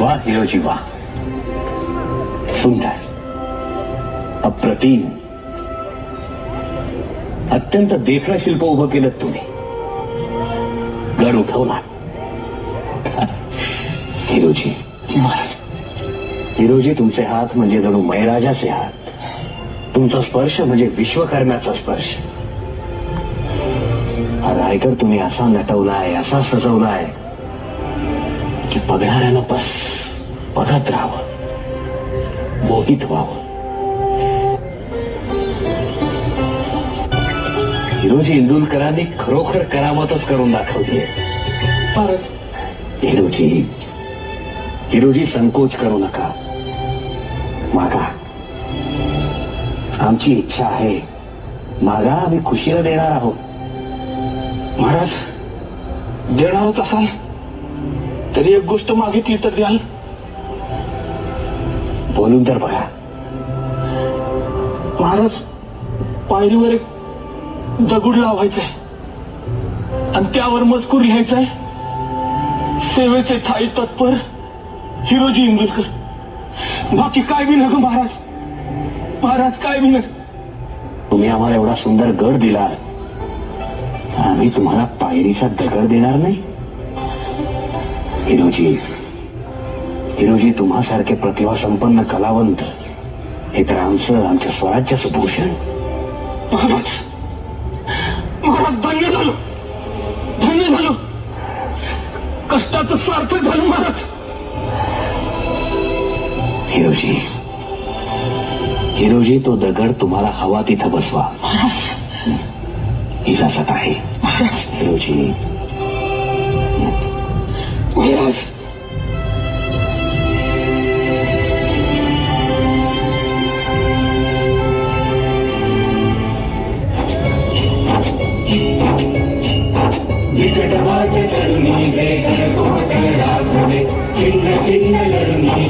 वाह हिरोजी वाह, सुंदर, अप्रतिम, अत्यंत देखणं शिल्प उभं केलं तुम्ही. गड उठवला हिरोजी. हिरोजी, तुमचे हात म्हणजे जणू मैराजाचे हात. तुमचा स्पर्श म्हणजे विश्वकर्म्याचा स्पर्श. हा रायगड तुम्ही असा नटवलाय, असा सजवलाय की बघणाऱ्यानं बस बघत राहावं, मोहित व्हावं. हिरोजी इंदुलकरांनी खरोखर करामतच करून दाखवलीये. हिरोजी, हिरोजी, संकोच करू नका, मागा. आमची इच्छा आहे, मागा, आम्ही खुशीला देणार आहोत. महाराज, देणारच असाल तरी एक गोष्ट मागितली तर द्याल? बोलून तर बघा. महाराज, पायरीवर एक दगड लावायचंय आणि त्यावर मजकूर लिहायचाय, सेवेचे ठाई तत्पर हिरोजी इंदुलकर. बाकी काय बी नको महाराज, महाराज काय बी नको. तुम्ही आम्हाला एवढा सुंदर गड दिला, आम्ही तुम्हाला पायरीचा दगड देणार नाही? हिरोजी, हिरोजी, तुम्हासारखे प्रतिभा संपन्न कलावंत हे तर आमच्या स्वराज्याचं भूषण. महाराज, महाराज, धन्य झालो, धन्य झालो. कष्टाचं सार्थक झालं महाराज. हिरोजी, हिरोजी, तो दगड तुम्हाला हवा तिथं बसवा. इजाजत आहे हिरोजी. महाराज, विकट वाटे चढणी जे कोट राखुले, चिन्ह चिन्ह लढणी